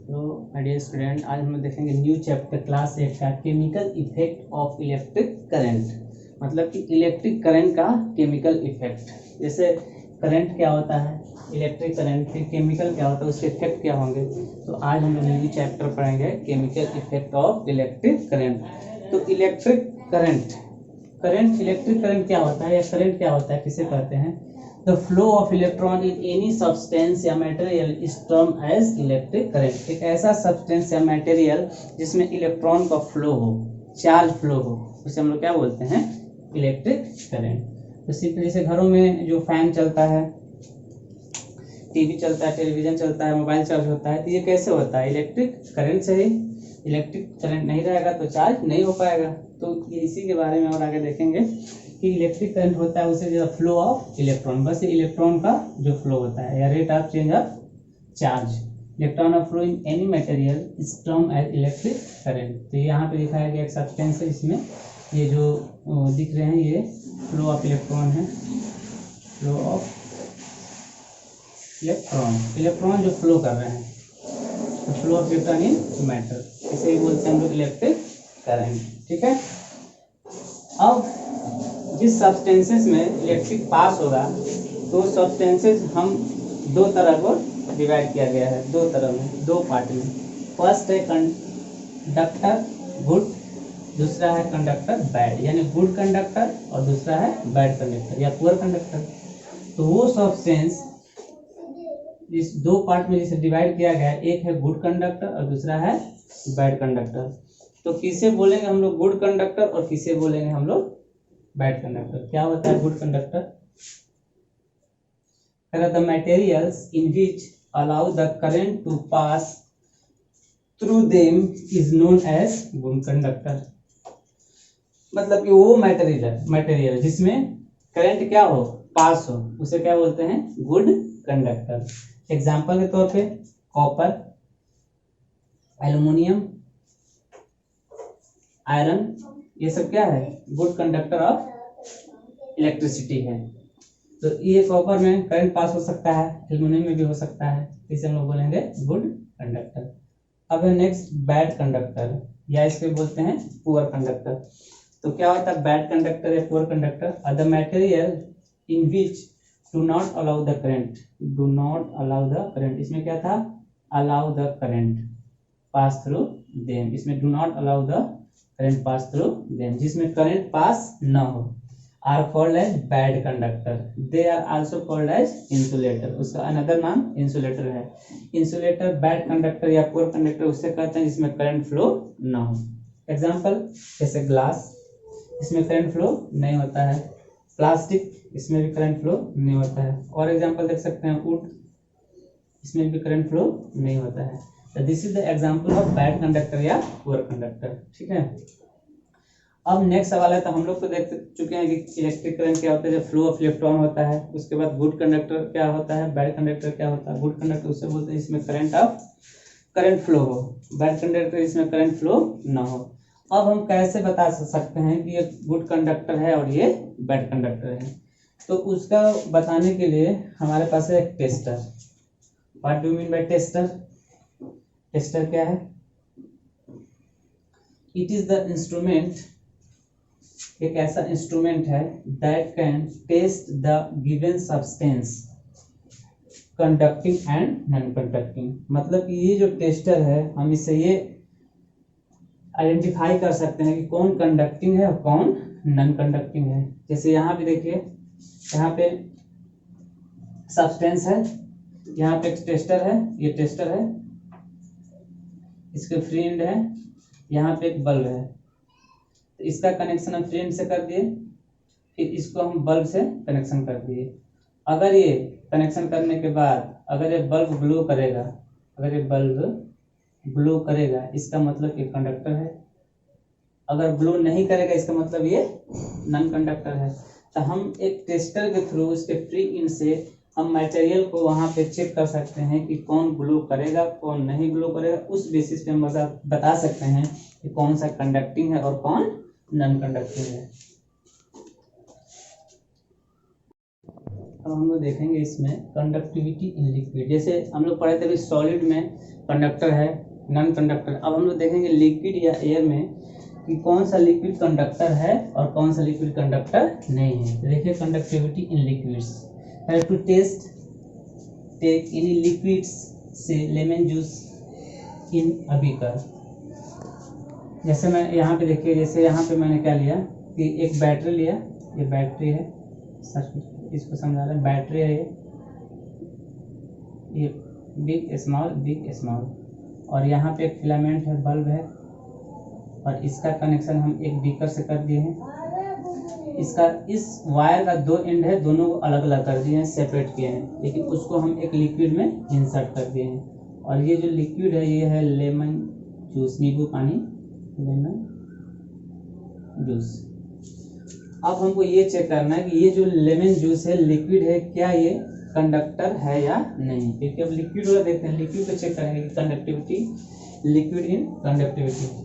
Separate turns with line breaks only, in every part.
तो dear student, आज हम लोग देखेंगे न्यू चैप्टर क्लास 8 का chemical effect of electric current. मतलब कि इलेक्ट्रिक करंट का केमिकल इफेक्ट। जैसे करंट क्या होता है, इलेक्ट्रिक करंट के केमिकल क्या होता है, उसके इफेक्ट क्या होंगे। तो आज हम लोग न्यू चैप्टर पढ़ेंगे chemical effect of electric current. तो इलेक्ट्रिक करंट इलेक्ट्रिक करंट क्या होता है या करंट क्या होता है, किसे कहते हैं। The flow of electron in any substance या material is termed as electric current। एक ऐसा सब्सटेंस या मटेरियल जिसमें इलेक्ट्रॉन का फ्लो हो, चार्ज फ्लो हो, उसे हम लोग क्या बोलते हैं, इलेक्ट्रिक करंट। तो सिंपली जैसे घरों में जो फैन चलता है, टीवी चलता है, टेलीविजन चलता है, मोबाइल चार्ज होता है, तो ये कैसे होता है, इलेक्ट्रिक करंट से ही। इलेक्ट्रिक करंट नहीं रहेगा तो चार्ज नहीं हो पाएगा। तो इसी के बारे में और आगे देखेंगे कि इलेक्ट्रिक करंट होता है उसे जो फ्लो ऑफ इलेक्ट्रॉन, बस इलेक्ट्रॉन का जो फ्लो होता है या rate of change of charge. Electron of flow in any material is term as electric current. तो यहाँ पे दिखाया गया एक सब्सटेंस है, इसमें ये जो दिख रहे हैं ये फ्लो ऑफ इलेक्ट्रॉन है, फ्लो ऑफ इलेक्ट्रॉन जो फ्लो कर रहे हैं, तो flow of electron in matter, इसे ही बोलते हैं हम लोग इलेक्ट्रिक करंट। ठीक है। अब जिस सब्सटेंसेस में इलेक्ट्रिक पास होगा तो सब्सटेंसेस हम दो तरह को डिवाइड किया गया है, दो तरह में, दो पार्ट में। फर्स्ट है कंडक्टर गुड, दूसरा है कंडक्टर बैड, यानी गुड कंडक्टर, और दूसरा है बैड कंडक्टर या पुअर कंडक्टर। तो वो सब्सटेंस इस दो पार्ट में जिसे डिवाइड किया गया है, एक है गुड कंडक्टर और दूसरा है बैड कंडक्टर। तो किसे बोलेंगे हम लोग गुड कंडक्टर और किसे बोलेंगे हम लोग बैड कंडक्टर। क्या होता है good conductor, the materials in which allow the current to pass through them is known as good conductor। मतलब कि वो मटेरियल जिसमें करंट क्या हो, पास हो, उसे क्या बोलते हैं, गुड कंडक्टर। एग्जाम्पल के तौर पे कॉपर, एल्युमिनियम, आयरन, ये सब क्या है, गुड कंडक्टर ऑफ इलेक्ट्रिसिटी है। तो ये कॉपर में करंट पास हो सकता है, एल्युमिनियम में भी हो सकता है, इसे हम लोग बोलेंगे गुड कंडक्टर। अब है नेक्स्ट बैड कंडक्टर, या इसके बोलते हैं पुअर कंडक्टर। तो क्या होता है बैड कंडक्टर या poor conductor, are the material in which do not allow the current, do not allow the current, इसमें क्या था, allow the current pass through them, इसमें do not allow the current pass through them, जिसमें current pass न हो, are called as bad conductor। they are also called as insulator, उसका another नाम insulator है। इंसुलेटर बैड कंडक्टर या poor conductor उससे कहते हैं जिसमें करंट फ्लो ना हो। एग्जांपल जैसे ग्लास, इसमें करंट फ्लो नहीं होता है, प्लास्टिक, इसमें भी करंट फ्लो नहीं होता है, और एग्जांपल देख सकते हैं वुड, इसमें भी करंट फ्लो नहीं होता है। तो this is the example of bad conductor या पुअर कंडक्टर। ठीक है। अब नेक्स्ट सवाल है, तो हम लोग तो देख चुके हैं कि इलेक्ट्रिक करंट क्या होता है, जब फ्लो ऑफ इलेक्ट्रॉन होता है। उसके बाद गुड कंडक्टर क्या होता है, बैड कंडक्टर क्या होता है। गुड कंडक्टर उससे बोलते हैं जिसमें करंट फ्लो हो, बैड कंडक्टर इसमें करंट फ्लो ना हो। अब हम कैसे बता सकते हैं कि ये गुड कंडक्टर है और ये बैड कंडक्टर है। तो उसका बताने के लिए हमारे पास है एक tester. What do mean by tester, tester क्या है, इट इज द इंस्ट्रूमेंट, एक ऐसा इंस्ट्रूमेंट है that can test the given substance conducting and non conducting. मतलब कि ये जो टेस्टर है, हम इससे ये आइडेंटिफाई कर सकते हैं कि कौन कंडक्टिंग है और कौन नॉन कंडक्टिंग है। जैसे यहाँ पे देखिए, यहाँ पे सब्सटेंस है, यहाँ पे एक टेस्टर है, ये टेस्टर है, इसके फ्री एंड है, यहाँ पे एक बल्ब है। तो इसका कनेक्शन हम फ्री एंड से कर दिए, फिर इसको हम बल्ब से कनेक्शन कर दिए। अगर ये कनेक्शन करने के बाद अगर ये बल्ब ग्लो करेगा, अगर ये बल्ब ग्लो करेगा इसका मतलब ये कंडक्टर है, अगर ग्लो नहीं करेगा इसका मतलब ये नॉन कंडक्टर है। तो हम एक टेस्टर के थ्रू उसके फ्री इन से हम मटेरियल को वहाँ पे चेक कर सकते हैं कि कौन ग्लो करेगा कौन नहीं ग्लो करेगा। उस बेसिस पे हम बता सकते हैं कि कौन सा कंडक्टिंग है और कौन नॉन कंडक्टिंग है। अब हम लोग देखेंगे इसमें कंडक्टिविटी इन लिक्विड। जैसे हम लोग पढ़े थे अभी सॉलिड में कंडक्टर है, नॉन कंडक्टर। अब हम लोग देखेंगे लिक्विड या एयर में कि कौन सा लिक्विड कंडक्टर है और कौन सा लिक्विड कंडक्टर नहीं है। तो देखिए conductivity in liquids, to test take any liquids से lemon juice in a beaker. जैसे मैं यहाँ पे देखिए, जैसे यहाँ पे मैंने क्या लिया कि एक बैटरी लिया, ये बैटरी है, इसको समझा रहा है, बैटरी है ये बिग स्मॉल, और यहाँ पे एक फिलामेंट है, बल्ब है, और इसका कनेक्शन हम एक बीकर से कर दिए हैं। इसका इस वायर का दो एंड है, दोनों को अलग अलग कर दिए हैं, सेपरेट किए हैं, लेकिन उसको हम एक लिक्विड में इंसर्ट कर दिए हैं। और ये जो लिक्विड है ये है लेमन जूस, नींबू पानी, लेमन जूस। अब हमको ये चेक करना है कि ये जो लेमन जूस है लिक्विड है, क्या ये कंडक्टर है या नहीं। क्योंकि अब लिक्विड वाला देखते हैं, लिक्विड को चेक करेंगे कि कंडक्टिविटी, लिक्विड इन कंडक्टिविटी।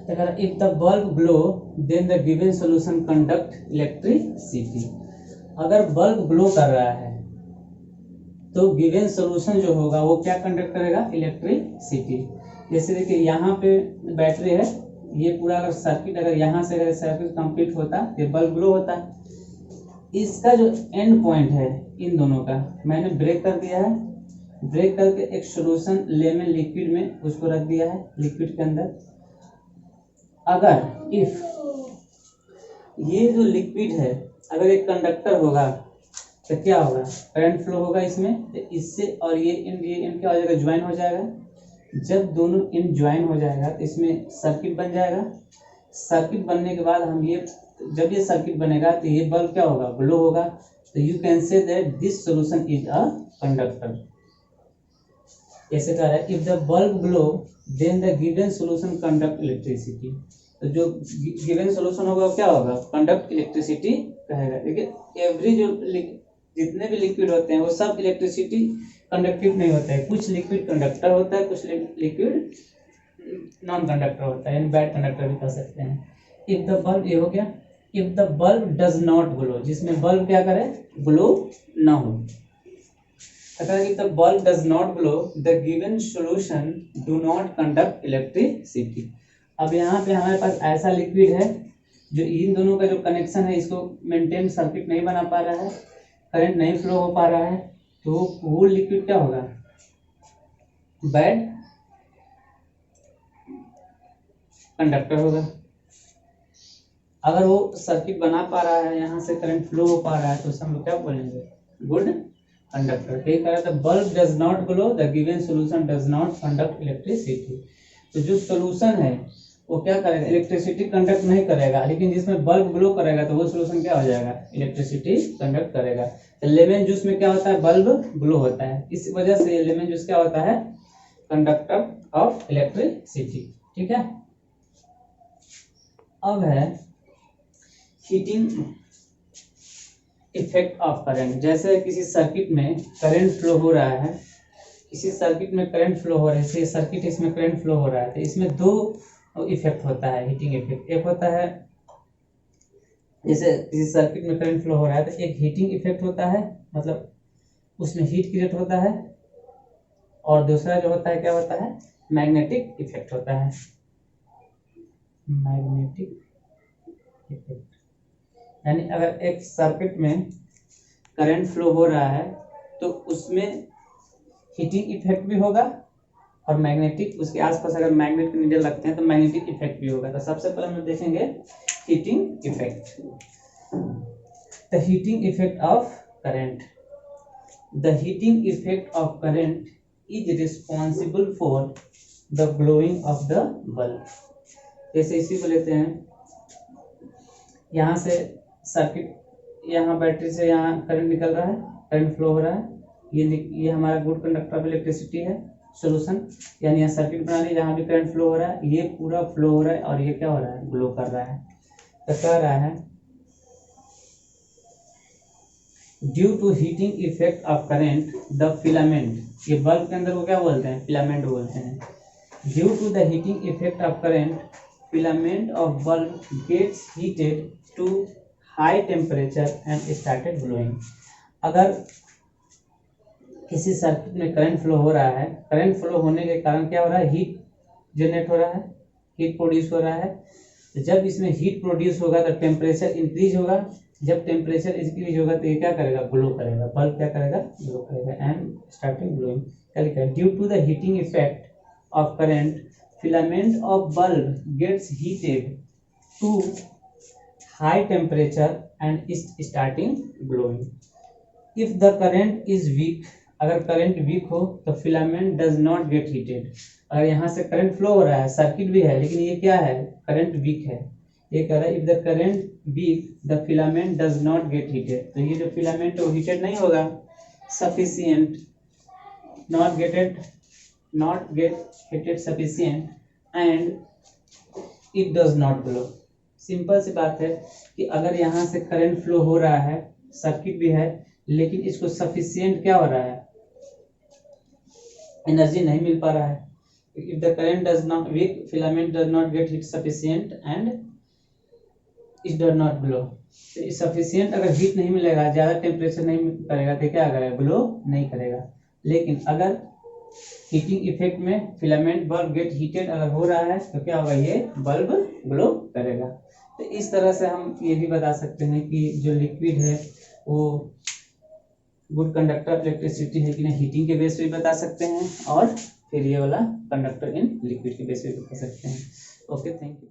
अगर if the bulb glow then the given solution conduct electricity. अगर बल्ब ग्लो कर रहा है तो गिवन सॉल्यूशन जो होगा वो क्या कंडक्ट करेगा, इलेक्ट्रिसिटी। जैसे देखिए यहाँ पे बैटरी है, ये पूरा अगर सर्किट, अगर यहाँ से अगर सर्किट कंप्लीट होता तो बल्ब ग्लो होता। इसका जो एंड पॉइंट है इन दोनों का मैंने ब्रेक कर दिया है, ब्रेक करके एक सॉल्यूशन लेमन लिक्विड में उसको रख दिया है, लिक्विड के अंदर। अगर इफ ये जो लिक्विड है अगर एक कंडक्टर होगा तो क्या होगा, करंट फ्लो होगा इसमें, तो इससे और ये इन क्या हो जाएगा, ज्वाइन हो जाएगा। जब दोनों इन ज्वाइन हो जाएगा तो इसमें सर्किट बन जाएगा। सर्किट बनने के बाद हम ये, जब ये सर्किट बनेगा तो ये बल्ब क्या होगा, ग्लो होगा। तो you can say that this solution is a conductor. ऐसे कह रहा है if the bulb glow then the given solution conduct electricity. तो जो गिवन सॉल्यूशन होगा वो क्या होगा, कंडक्ट इलेक्ट्रिसिटी कहेगा। देखिए एवरी जो जितने भी लिक्विड होते हैं वो सब इलेक्ट्रिसिटी कंडक्टिव नहीं होता है। कुछ लिक्विड कंडक्टर होता है, कुछ लिक्विड नॉन कंडक्टर होता है, यानी बैड कंडक्टर भी कह सकते हैं। इफ द बल्ब, ये हो गया, if the bulb does not glow, जिसमें बल्ब क्या करे, ग्लो ना हो। अगर if the bulb does not glow the given solution do not conduct electricity. अब यहाँ पे हमारे पास ऐसा लिक्विड है जो इन दोनों का जो कनेक्शन है इसको मेंटेन, सर्किट नहीं बना पा रहा है, करंट नहीं फ्लो हो पा रहा है, तो वो लिक्विड क्या होगा, बैड कंडक्टर होगा। अगर वो सर्किट बना पा रहा है, यहाँ से करंट फ्लो हो पा रहा है, तो उसे हम लोग क्या बोलेंगे, गुड कंडक्टर। कहीं कह रहा था bulb does not glow the given solution does not conduct electricity. तो जो सॉल्यूशन है वो क्या करेगा, इलेक्ट्रिसिटी कंडक्ट नहीं करेगा, लेकिन जिसमें बल्ब ग्लो करेगा तो वो सॉल्यूशन क्या हो जाएगा, इलेक्ट्रिसिटी कंडक्ट करेगा। तो लेमन जूस में क्या होता है, बल्ब ग्लो होता है, इस वजह से ये लेमन जूस क्या होता है, कंडक्टर ऑफ इलेक्ट्रिसिटी। ठीक है। अब है हीटिंग इफेक्ट ऑफ करंट। जैसे किसी सर्किट में करंट फ्लो हो रहा है, किसी सर्किट में करंट फ्लो हो रहा है, जैसे सर्किट इसमें करंट फ्लो हो रहा है, तो इसमें दो इफेक्ट होता है, हीटिंग इफेक्ट। एक होता है जैसे किसी सर्किट में करंट फ्लो हो रहा है तो एक हीटिंग इफेक्ट होता है, मतलब उसमें हीट क्रिएट होता है, और दूसरा जो होता है क्या होता है, मैग्नेटिक इफेक्ट होता है, मैग्नेटिक इफेक्ट। यानी अगर एक सर्किट में करंट फ्लो हो रहा है तो उसमें हीटिंग इफेक्ट भी होगा और मैग्नेटिक, उसके आसपास अगर मैग्नेट नीडल रखते हैं तो मैग्नेटिक इफेक्ट भी होगा। तो सबसे पहले हम देखेंगे heating effect. The heating effect of current, the heating effect of current is responsible for the glowing of the bulb. जैसे इसी को लेते हैं, यहाँ से सर्किट, यहाँ बैटरी से यहाँ करंट निकल रहा है, करंट फ्लो हो रहा है, ये हमारा गुड कंडक्टर ऑफ इलेक्ट्रिसिटी है, सॉल्यूशन। यानी यहाँ सर्किट बना ली, जहाँ भी करंट फ्लो हो रहा है, ये पूरा फ्लो हो रहा है और ये क्या हो रहा है, ग्लो कर रहा है। तो कह रहा है due to heating effect of current the filament, ये बल्ब के अंदर वो क्या बोलते हैं, फिलामेंट बोलते हैं। Due to the heating effect of current filament of bulb gets heated to high temperature and started glowing. अगर किसी सर्किट में करंट फ्लो हो रहा है, करंट फ्लो होने के कारण क्या हो रहा है, हीट जनरेट हो रहा है, हीट प्रोड्यूस हो रहा है। तो जब इसमें हीट प्रोड्यूस होगा तो टेम्परेचर इंक्रीज होगा, जब टेम्परेचर इंक्रीज होगा तो ये क्या करेगा, ग्लो करेगा, बल्ब क्या करेगा, ग्लो करेगा एंड स्टार्टिंग ग्लोइंग। क्या लिखा है, due to the heating effect of current filament of bulb gets heated to high temperature and is starting glowing. If the current is weak, अगर करंट वीक हो तो filament does not get heated. अगर यहाँ से current flow हो रहा है, circuit भी है, लेकिन ये क्या है, करंट वीक है, ये कह रहा है if the current weak the filament does not get heated, तो ये जो फिलामेंट है वो हीटेड नहीं होगा, sufficient not get heated sufficient and it does not glow. Simple सी बात है कि अगर यहाँ से करंट फ्लो हो रहा है, सर्किट भी है, लेकिन इसको सफिशिएंट क्या हो रहा है, एनर्जी नहीं मिल पा रहा है। If the current does not weak filament does not get heat sufficient and it does not glow. तो सफिशिएंट अगर हीट नहीं मिलेगा, ज्यादा टेम्परेचर नहीं करेगा तो क्या करेगा, ग्लो नहीं करेगा। लेकिन अगर हीटिंग इफेक्ट में फिलामेंट बल्ब गेट हीटेड अगर हो रहा है तो क्या होगा, ये बल्ब ग्लो करेगा। तो इस तरह से हम ये भी बता सकते हैं कि जो लिक्विड है वो गुड कंडक्टर ऑफ इलेक्ट्रिसिटी है कि नहीं, हीटिंग के बेस पे भी बता सकते हैं, और फिर ये वाला कंडक्टर इन लिक्विड के बेस पे भी बता सकते हैं। Okay, thank you.